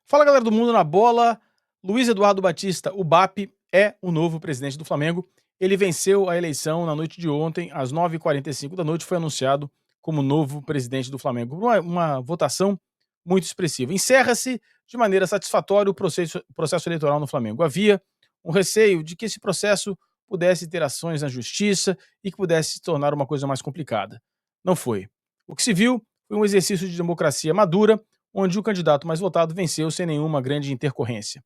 Fala, galera do Mundo na Bola. Luiz Eduardo Batista, o BAP, é o novo presidente do Flamengo. Ele venceu a eleição na noite de ontem, às 9h45 da noite, foi anunciado como novo presidente do Flamengo. Uma votação muito expressiva. Encerra-se de maneira satisfatória o processo eleitoral no Flamengo. Havia um receio de que esse processo pudesse ter ações na justiça e que pudesse se tornar uma coisa mais complicada. Não foi. O que se viu foi um exercício de democracia madura, onde o candidato mais votado venceu sem nenhuma grande intercorrência.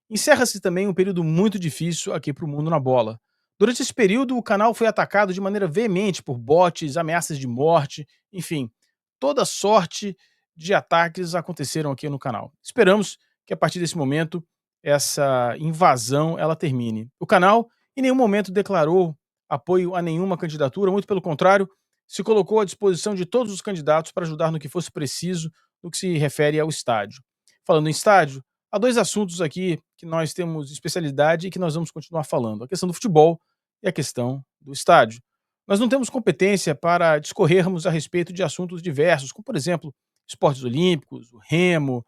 Encerra-se também um período muito difícil aqui para o Mundo na Bola. Durante esse período, o canal foi atacado de maneira veemente por bots, ameaças de morte, enfim, toda sorte de ataques aconteceram aqui no canal. Esperamos que a partir desse momento essa invasão ela termine. O canal em nenhum momento declarou apoio a nenhuma candidatura, muito pelo contrário, se colocou à disposição de todos os candidatos para ajudar no que fosse preciso no que se refere ao estádio. Falando em estádio, há dois assuntos aqui que nós temos especialidade e que nós vamos continuar falando: a questão do futebol e a questão do estádio. Nós não temos competência para discorrermos a respeito de assuntos diversos, como, por exemplo, esportes olímpicos, o remo,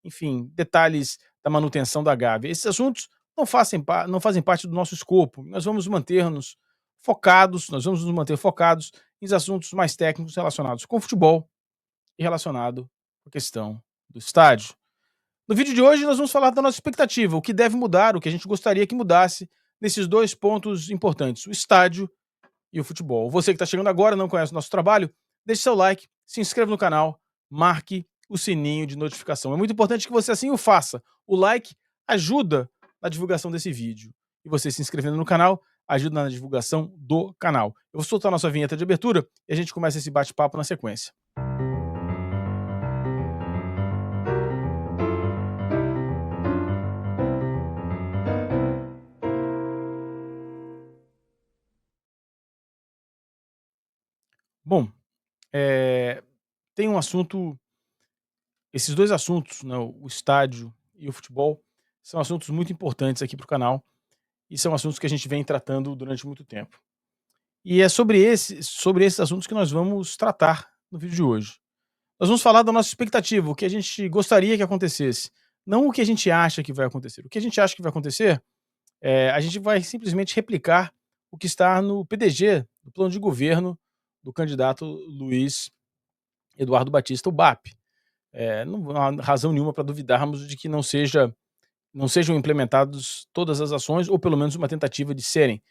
enfim, detalhes da manutenção da Gávea. Esses assuntos não fazem parte do nosso escopo. Nós vamos nos manter focados em assuntos mais técnicos relacionados com o futebol e relacionado com a questão do estádio. No vídeo de hoje, nós vamos falar da nossa expectativa, o que deve mudar, o que a gente gostaria que mudasse nesses dois pontos importantes, o estádio e o futebol. Você que está chegando agora, não conhece o nosso trabalho, deixe seu like, se inscreva no canal, marque o sininho de notificação. É muito importante que você assim o faça. O like ajuda na divulgação desse vídeo. E você se inscrevendo no canal ajuda na divulgação do canal. Eu vou soltar a nossa vinheta de abertura e a gente começa esse bate-papo na sequência. Bom, tem um assunto, esses dois assuntos, né, o estádio e o futebol, são assuntos muito importantes aqui para o canal e são assuntos que a gente vem tratando durante muito tempo. E é sobre esses assuntos que nós vamos tratar no vídeo de hoje. Nós vamos falar da nossa expectativa, o que a gente gostaria que acontecesse, não o que a gente acha que vai acontecer. O que a gente acha que vai acontecer, a gente vai simplesmente replicar o que está no PDG, no plano de governo do candidato Luiz Eduardo Batista, o BAP. Não há razão nenhuma para duvidarmos de que não sejam implementados todas as ações, ou pelo menos uma tentativa de serem.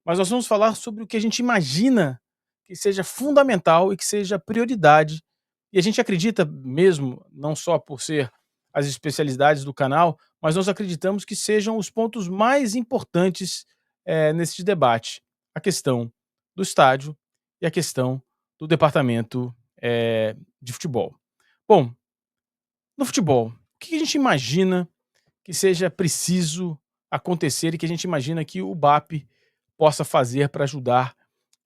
Mas nós vamos falar sobre o que a gente imagina que seja fundamental e que seja prioridade. E a gente acredita mesmo, não só por ser as especialidades do canal, mas nós acreditamos que sejam os pontos mais importantes nesse debate. A questão do estádio e a questão do departamento de futebol. Bom, no futebol, o que a gente imagina que seja preciso acontecer e que a gente imagina que o BAP possa fazer para ajudar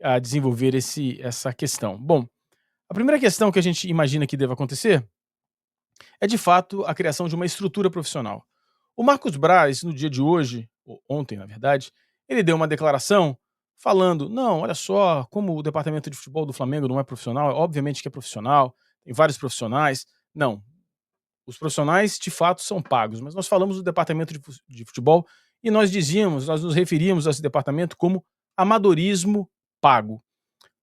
a desenvolver essa questão? Bom, a primeira questão que a gente imagina que deva acontecer é, de fato, a criação de uma estrutura profissional. O Marcos Braz, no dia de hoje, ou ontem, na verdade, ele deu uma declaração falando: não, olha só, como o departamento de futebol do Flamengo não é profissional, obviamente que é profissional, tem vários profissionais. Não, os profissionais, de fato, são pagos, mas nós falamos do departamento de futebol e nós nos referíamos a esse departamento como amadorismo pago.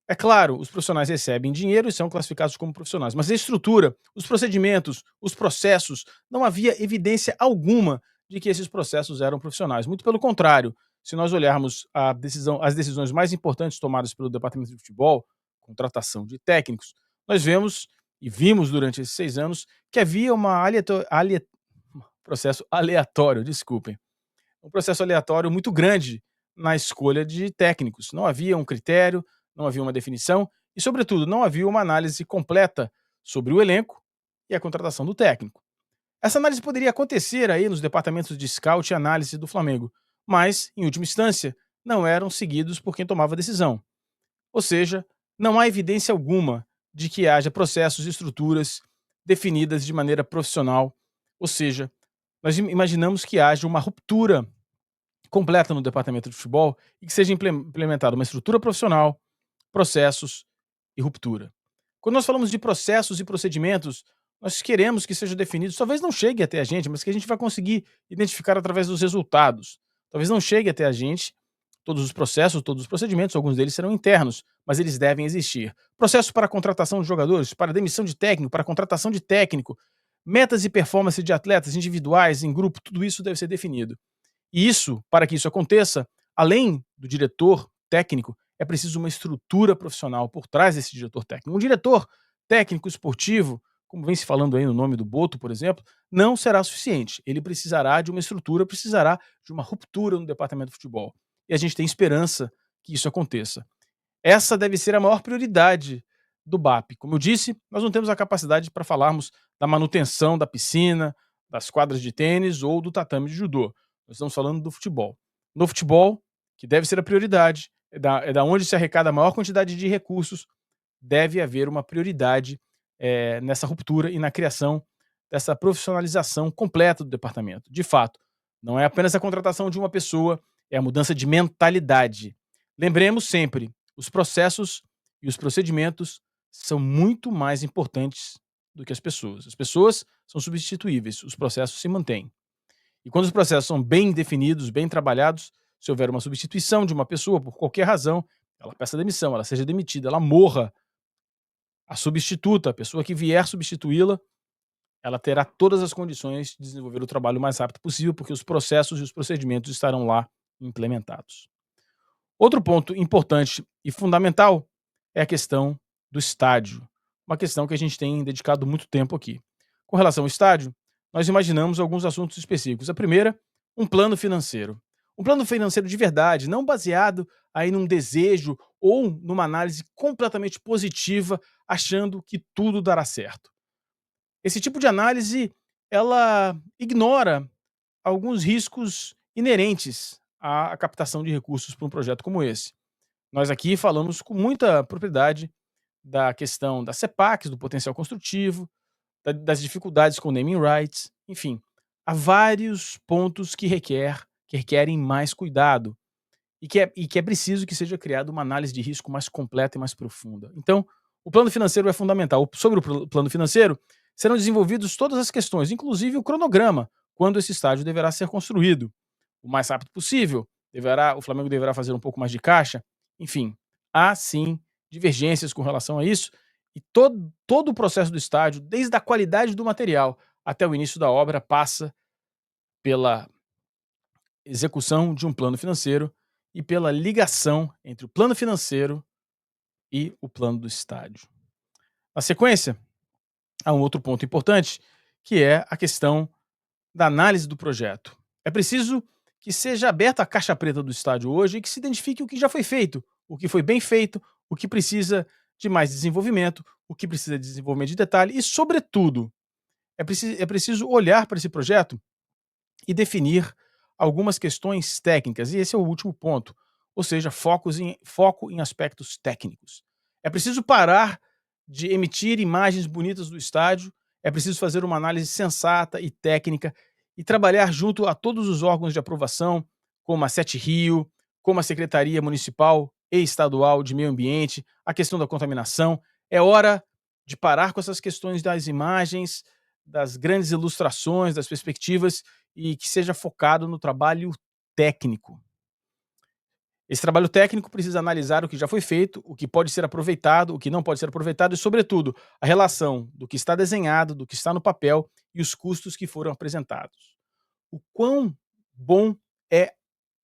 É claro, os profissionais recebem dinheiro e são classificados como profissionais, mas a estrutura, os procedimentos, os processos, não havia evidência alguma de que esses processos eram profissionais. Muito pelo contrário, se nós olharmos as decisões mais importantes tomadas pelo departamento de futebol, contratação de técnicos, nós vemos e vimos durante esses 6 anos que havia processo aleatório, desculpem, um processo aleatório muito grande na escolha de técnicos. Não havia um critério, não havia uma definição e, sobretudo, não havia uma análise completa sobre o elenco e a contratação do técnico. Essa análise poderia acontecer aí nos departamentos de scout e análise do Flamengo, mas, em última instância, não eram seguidos por quem tomava a decisão. Ou seja, não há evidência alguma de que haja processos e estruturas definidas de maneira profissional. Ou seja, nós imaginamos que haja uma ruptura completa no departamento de futebol e que seja implementada uma estrutura profissional, processos e ruptura. Quando nós falamos de processos e procedimentos, nós queremos que sejam definidos, talvez não chegue até a gente, mas que a gente vai conseguir identificar através dos resultados. Talvez não chegue até a gente todos os processos, todos os procedimentos, alguns deles serão internos, mas eles devem existir. Processo para a contratação de jogadores, para demissão de técnico, para a contratação de técnico, metas e performance de atletas individuais, em grupo, tudo isso deve ser definido. E isso, para que isso aconteça, além do diretor técnico, é preciso uma estrutura profissional por trás desse diretor técnico. Um diretor técnico esportivo, como vem se falando aí no nome do Boto, por exemplo, não será suficiente. Ele precisará de uma estrutura, precisará de uma ruptura no departamento de futebol. E a gente tem esperança que isso aconteça. Essa deve ser a maior prioridade do BAP. Como eu disse, nós não temos a capacidade para falarmos da manutenção da piscina, das quadras de tênis ou do tatame de judô. Nós estamos falando do futebol. No futebol, que deve ser a prioridade, é da onde se arrecada a maior quantidade de recursos, deve haver uma prioridade nessa ruptura e na criação dessa profissionalização completa do departamento. De fato, não é apenas a contratação de uma pessoa, é a mudança de mentalidade. Lembremos sempre, os processos e os procedimentos são muito mais importantes do que as pessoas. As pessoas são substituíveis, os processos se mantêm. E quando os processos são bem definidos, bem trabalhados, se houver uma substituição de uma pessoa por qualquer razão, ela peça demissão, ela seja demitida, ela morra, a substituta, a pessoa que vier substituí-la, ela terá todas as condições de desenvolver o trabalho o mais rápido possível, porque os processos e os procedimentos estarão lá implementados. Outro ponto importante e fundamental é a questão do estádio, uma questão que a gente tem dedicado muito tempo aqui. Com relação ao estádio, nós imaginamos alguns assuntos específicos. A primeira, um plano financeiro. Um plano financeiro de verdade, não baseado aí num desejo ou numa análise completamente positiva, achando que tudo dará certo. Esse tipo de análise, ela ignora alguns riscos inerentes à captação de recursos para um projeto como esse. Nós aqui falamos com muita propriedade da questão das CEPACs, do potencial construtivo, das dificuldades com naming rights, enfim, há vários pontos que requerem mais cuidado e que é preciso que seja criada uma análise de risco mais completa e mais profunda. Então, o plano financeiro é fundamental. Sobre o plano financeiro, serão desenvolvidos todas as questões, inclusive o cronograma, quando esse estádio deverá ser construído. O mais rápido possível, o Flamengo deverá fazer um pouco mais de caixa. Enfim, há sim divergências com relação a isso, e todo o processo do estádio, desde a qualidade do material até o início da obra, passa pela execução de um plano financeiro e pela ligação entre o plano financeiro e o plano do estádio. Na sequência, há um outro ponto importante, que é a questão da análise do projeto. É preciso que seja aberta a caixa preta do estádio hoje e que se identifique o que já foi feito, o que foi bem feito, o que precisa de mais desenvolvimento, o que precisa de desenvolvimento de detalhe e, sobretudo, é preciso olhar para esse projeto e definir algumas questões técnicas. E esse é o último ponto, ou seja, foco em aspectos técnicos. É preciso parar de emitir imagens bonitas do estádio, é preciso fazer uma análise sensata e técnica e trabalhar junto a todos os órgãos de aprovação, como a Sete Rio, como a Secretaria Municipal e Estadual de Meio Ambiente, a questão da contaminação. É hora de parar com essas questões das imagens, das grandes ilustrações, das perspectivas e que seja focado no trabalho técnico. Esse trabalho técnico precisa analisar o que já foi feito, o que pode ser aproveitado, o que não pode ser aproveitado e, sobretudo, a relação do que está desenhado, do que está no papel e os custos que foram apresentados. O quão bom é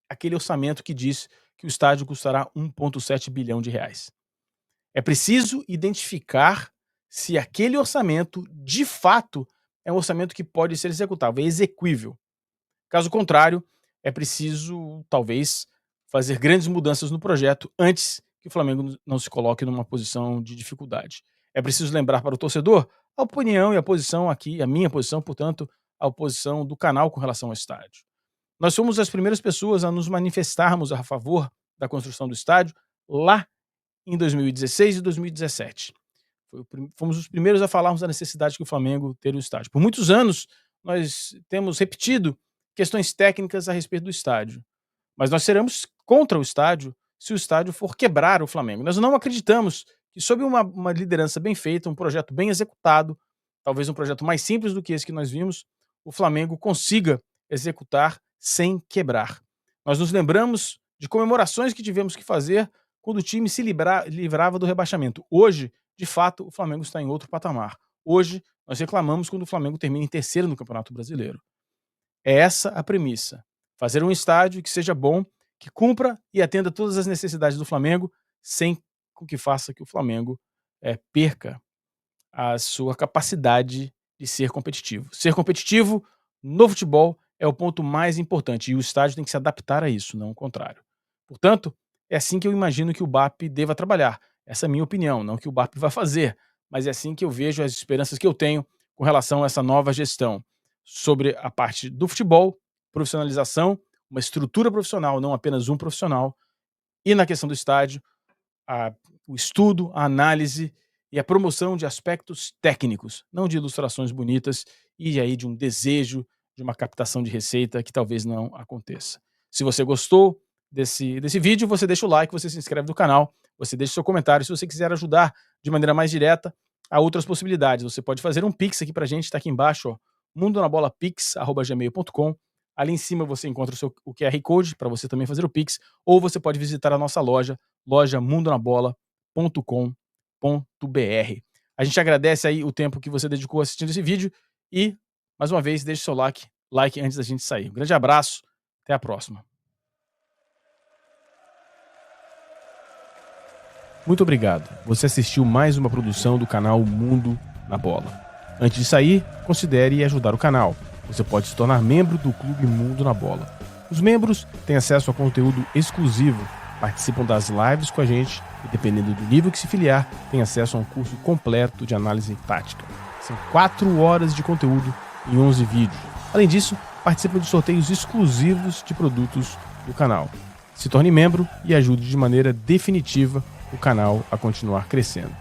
aquele orçamento que diz que o estádio custará 1,7 bilhão de reais. É preciso identificar se aquele orçamento, de fato, é um orçamento que pode ser executável, é exequível. Caso contrário, é preciso, talvez, fazer grandes mudanças no projeto antes que o Flamengo não se coloque numa posição de dificuldade. É preciso lembrar para o torcedor a opinião e a posição aqui, a minha posição, portanto, a posição do canal com relação ao estádio. Nós fomos as primeiras pessoas a nos manifestarmos a favor da construção do estádio lá em 2016 e 2017. Fomos os primeiros a falarmos da necessidade que o Flamengo ter um estádio. Por muitos anos, nós temos repetido questões técnicas a respeito do estádio, mas nós seremos contra o estádio se o estádio for quebrar o Flamengo. Nós não acreditamos que, sob uma liderança bem feita, um projeto bem executado, talvez um projeto mais simples do que esse que nós vimos, o Flamengo consiga executar sem quebrar. Nós nos lembramos de comemorações que tivemos que fazer quando o time se livrava do rebaixamento. Hoje, de fato, o Flamengo está em outro patamar. Hoje, nós reclamamos quando o Flamengo termina em terceiro no Campeonato Brasileiro. É essa a premissa. Fazer um estádio que seja bom, que cumpra e atenda todas as necessidades do Flamengo, sem que faça que o Flamengo perca a sua capacidade de ser competitivo. Ser competitivo no futebol é o ponto mais importante e o estádio tem que se adaptar a isso, não o contrário. Portanto, é assim que eu imagino que o BAP deva trabalhar. Essa é a minha opinião, não que o BAP vá fazer, mas é assim que eu vejo as esperanças que eu tenho com relação a essa nova gestão sobre a parte do futebol, profissionalização, uma estrutura profissional, não apenas um profissional, e na questão do estádio, o estudo, a análise e a promoção de aspectos técnicos, não de ilustrações bonitas e aí de um desejo de uma captação de receita que talvez não aconteça. Se você gostou desse vídeo, você deixa o like, você se inscreve no canal, você deixa o seu comentário. Se você quiser ajudar de maneira mais direta, há outras possibilidades. Você pode fazer um Pix aqui pra gente, está aqui embaixo, ó, mundonabolaPix@gmail.com. Ali em cima você encontra o QR Code para você também fazer o Pix, ou você pode visitar a nossa loja mundonabola.com.br. A gente agradece aí o tempo que você dedicou assistindo esse vídeo e, mais uma vez, deixe seu like antes da gente sair. Um grande abraço, até a próxima. Muito obrigado. Você assistiu mais uma produção do canal Mundo na Bola. Antes de sair, considere ajudar o canal. Você pode se tornar membro do Clube Mundo na Bola. Os membros têm acesso a conteúdo exclusivo, participam das lives com a gente e, dependendo do nível que se filiar, tem acesso a um curso completo de análise tática. São 4 horas de conteúdo em 11 vídeos. Além disso, participam de sorteios exclusivos de produtos do canal. Se torne membro e ajude de maneira definitiva o canal a continuar crescendo.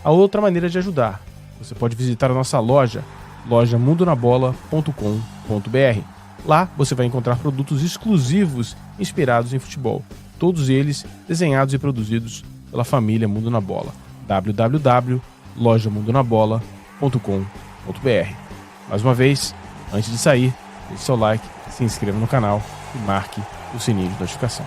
A outra maneira de ajudar, você pode visitar a nossa loja mundonabola.com.br. Lá você vai encontrar produtos exclusivos inspirados em futebol, todos eles desenhados e produzidos pela família Mundo na Bola. www.lojamundonabola.com.br. Mais uma vez, antes de sair, deixe seu like, se inscreva no canal e marque o sininho de notificação.